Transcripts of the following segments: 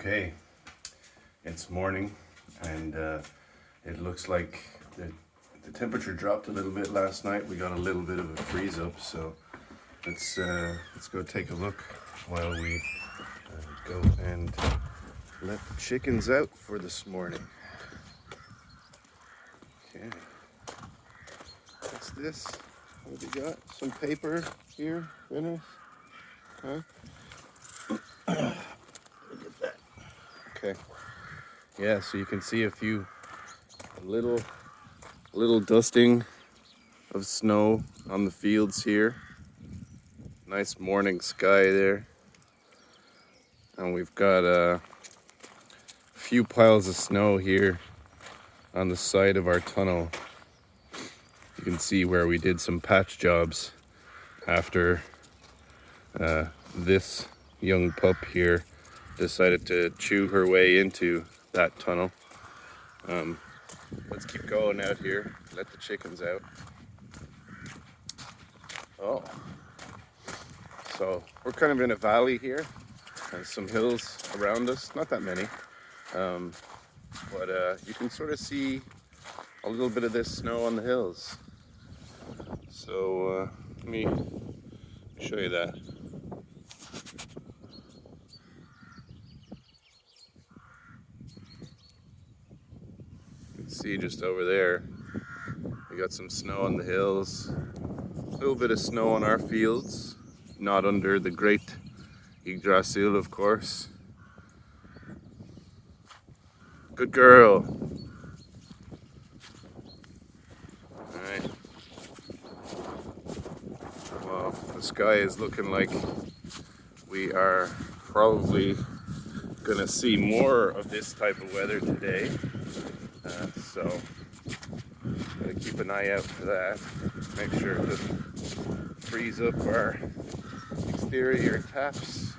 Okay, it's morning and it looks like the temperature dropped a little bit last night. We got a little bit of a freeze up, so let's go take a look while we go and let the chickens out for this morning. Okay, what's this? What do we got? Some paper here, Dennis? Huh? Look at that. Okay. Yeah, so you can see a little dusting of snow on the fields here. Nice morning sky there. And we've got a few piles of snow here on the side of our tunnel. You can see where we did some patch jobs after this young pup here decided to chew her way into that tunnel. Let's keep going out here, let the chickens out. Oh, so we're kind of in a valley here. There's some hills around us, not that many, but you can sort of see a little bit of this snow on the hills. So let me show you that. You can see just over there, we got some snow on the hills, a little bit of snow on our fields, not under the Great Yggdrasil, of course. Good girl. Alright. Well, the sky is looking like we are probably gonna see more of this type of weather today. So gotta keep an eye out for that. Make sure it doesn't freeze up our exterior taps,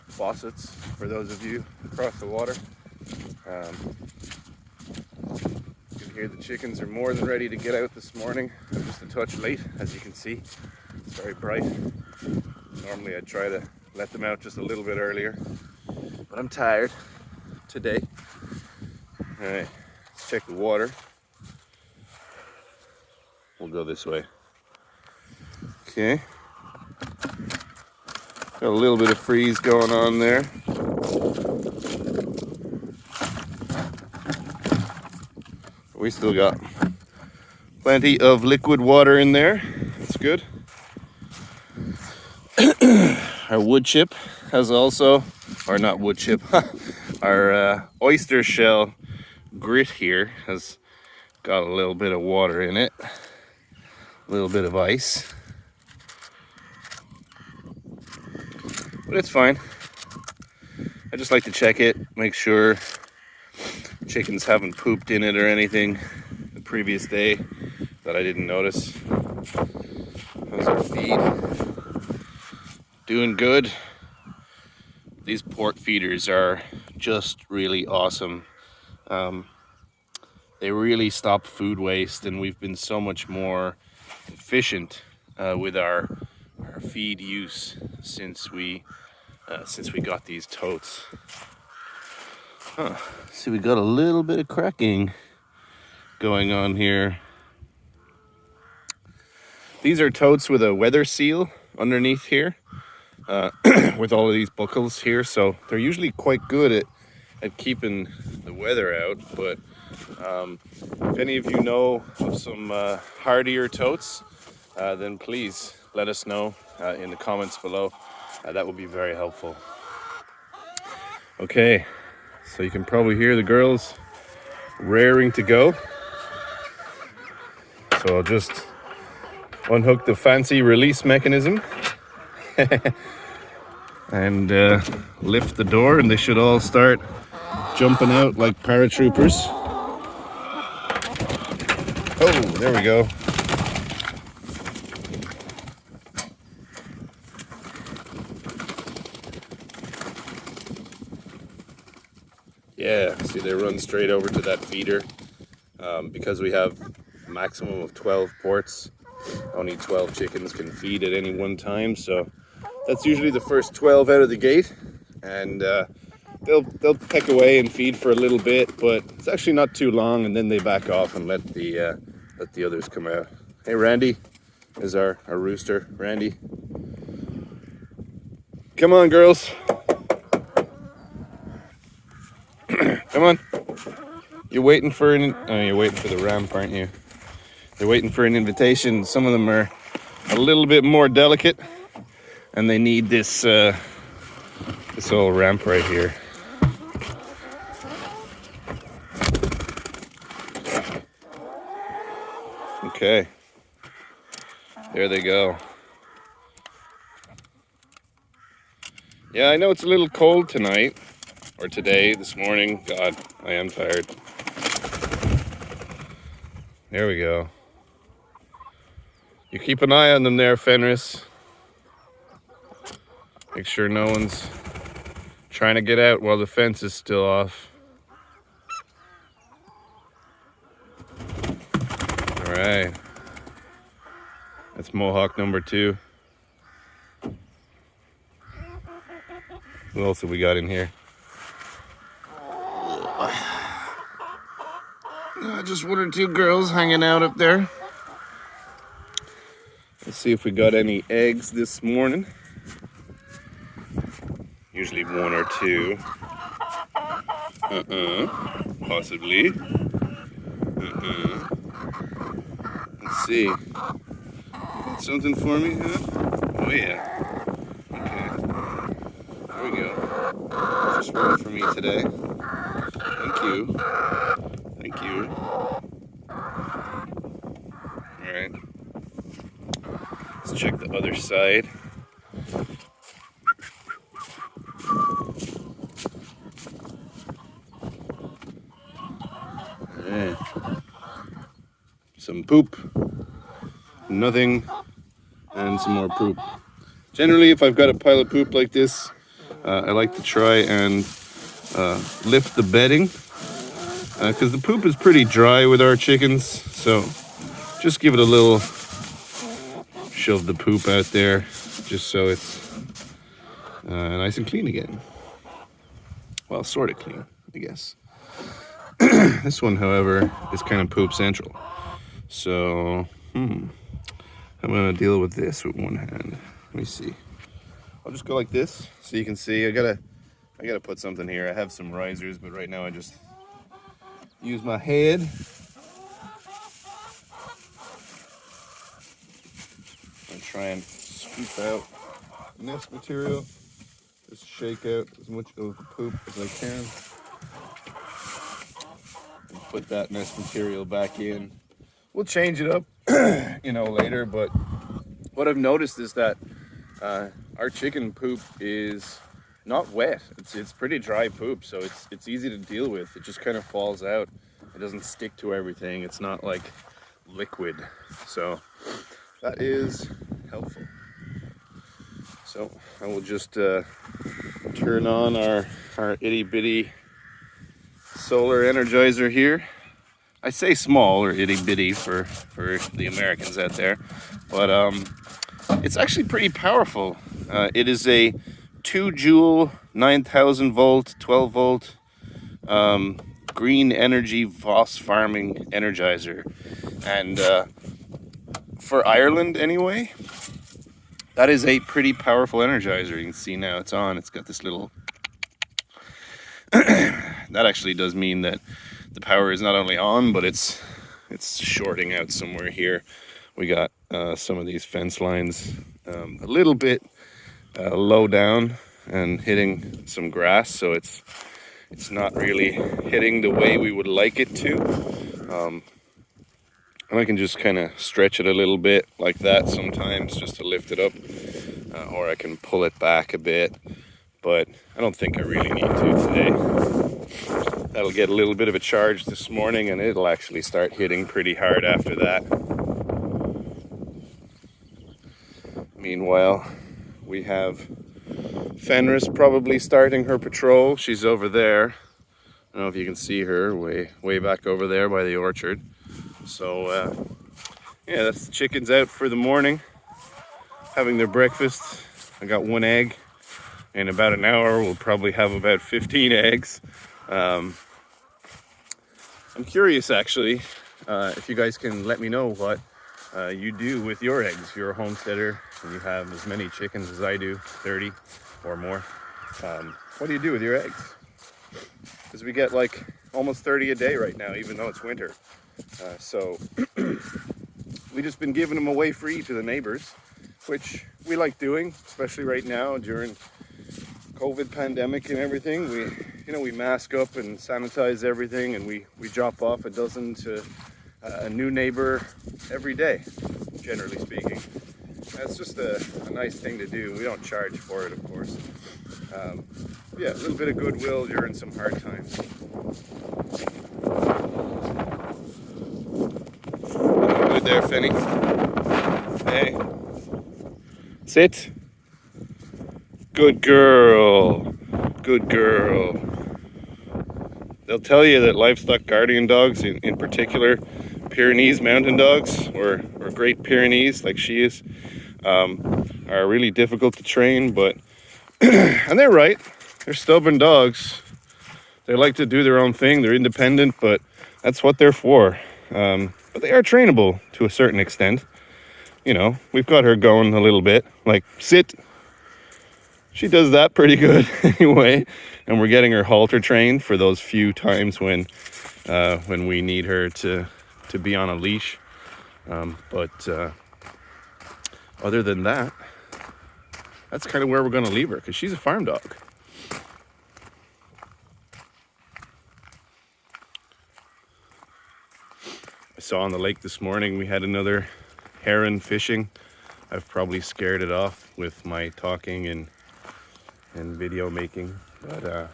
faucets, for those of you across the water. You can hear the chickens are more than ready to get out this morning. I'm just a touch late, as you can see. It's very bright. Normally I'd try to let them out just a little bit earlier, but I'm tired today. All right, let's check the water. We'll go this way. Okay. Got a little bit of freeze going on there. We still got plenty of liquid water in there. That's good. Our wood chip has also, or not wood chip, our oyster shell grit here has got a little bit of water in it. A little bit of ice. But it's fine. I just like to check it, make sure chickens haven't pooped in it or anything the previous day that I didn't notice. How's our feed? Doing good. These pork feeders are just really awesome. They really stop food waste, and we've been so much more efficient with our feed use since we got these totes. See, we got a little bit of cracking going on here. These are totes with a weather seal underneath here, with all of these buckles here, so they're usually quite good at keeping the weather out. But if any of you know of some hardier totes, then please let us know in the comments below. That would be very helpful. Okay, so you can probably hear the girls raring to go. So I'll just unhook the fancy release mechanism and lift the door, and they should all start jumping out like paratroopers. Oh, there we go. Yeah, see, they run straight over to that feeder. Because we have a maximum of 12 ports, only 12 chickens can feed at any one time, so that's usually the first 12 out of the gate, and they'll peck away and feed for a little bit, but it's actually not too long, and then they back off and let the others come out. Hey, Randy is our rooster. Randy, come on, girls. Come on. You're waiting for you're waiting for the ramp, aren't you? They're waiting for an invitation. Some of them are a little bit more delicate, and they need this this whole ramp right here. Okay, there they go. Yeah, I know it's a little cold tonight, or today, this morning. God, I am tired. There we go. You keep an eye on them there, Fenris. Make sure no one's trying to get out while the fence is still off. All right. That's Mohawk number 2. Who else have we got in here? Just 1 or 2 girls hanging out up there. Let's see if we got any eggs this morning. Usually 1 or 2. Possibly. Let's see. Got something for me, huh? Oh yeah. Okay. There we go. Just 1 for me today. Thank you. Thank you. All right. Let's check the other side. Alright. Some poop, nothing, and some more poop. Generally, if I've got a pile of poop like this, I like to try and lift the bedding, because the poop is pretty dry with our chickens, so just give it a little shove the poop out there, just so it's nice and clean again. Well, sort of clean, I guess. This one, however, is kind of poop central. So, I'm gonna deal with this with 1 hand. Let me see. I'll just go like this, so you can see. I gotta put something here. I have some risers, but right now I just use my head. And try and scoop out nest material. Just shake out as much of the poop as I can. And put that nest material back in. We'll change it up, later, but what I've noticed is that our chicken poop is not wet. It's pretty dry poop, so it's easy to deal with. It just kind of falls out. It doesn't stick to everything. It's not like liquid, so that is helpful. So I will just turn on our itty bitty solar energizer here. I say small or itty bitty for the Americans out there, but it's actually pretty powerful. It is a 2 joule, 9,000 volt, 12 volt green energy Voss farming energizer, and for Ireland anyway, that is a pretty powerful energizer. You can see now it's on. It's got this little that actually does mean that the power is not only on, but it's shorting out somewhere here. We got some of these fence lines a little bit low down and hitting some grass, so it's not really hitting the way we would like it to. And I can just kind of stretch it a little bit like that sometimes just to lift it up, or I can pull it back a bit, but I don't think I really need to today. That'll get a little bit of a charge this morning, and it'll actually start hitting pretty hard after that. Meanwhile, we have Fenris probably starting her patrol. She's over there. I don't know if you can see her way back over there by the orchard. So yeah, that's the chickens out for the morning, having their breakfast. I got 1 egg. In about an hour, we'll probably have about 15 eggs. I'm curious, actually, if you guys can let me know what you do with your eggs. If you're a homesteader and you have as many chickens as I do, 30 or more, what do you do with your eggs? Because we get like almost 30 a day right now, even though it's winter. So we just been giving them away free to the neighbors, which we like doing, especially right now during COVID pandemic and everything. We mask up and sanitize everything, and we drop off a dozen to a new neighbor every day, generally speaking. That's just a nice thing to do. We don't charge for it, of course. Yeah, a little bit of goodwill during some hard times. Good there, Finny. Hey. Sit. Good girl. Good girl. They'll tell you that livestock guardian dogs, in particular Pyrenees Mountain Dogs, or Great Pyrenees, like she is, are really difficult to train, but and they're right. They're stubborn dogs. They like to do their own thing. They're independent, but that's what they're for. But they are trainable to a certain extent. We've got her going a little bit. Like, sit. She does that pretty good anyway. And we're getting her halter trained for those few times when we need her to be on a leash. But other than that, that's kind of where we're going to leave her, because she's a farm dog. I saw on the lake this morning we had another heron fishing. I've probably scared it off with my talking and video making, but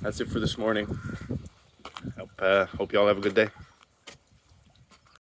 that's it for this morning. Hope y'all have a good day.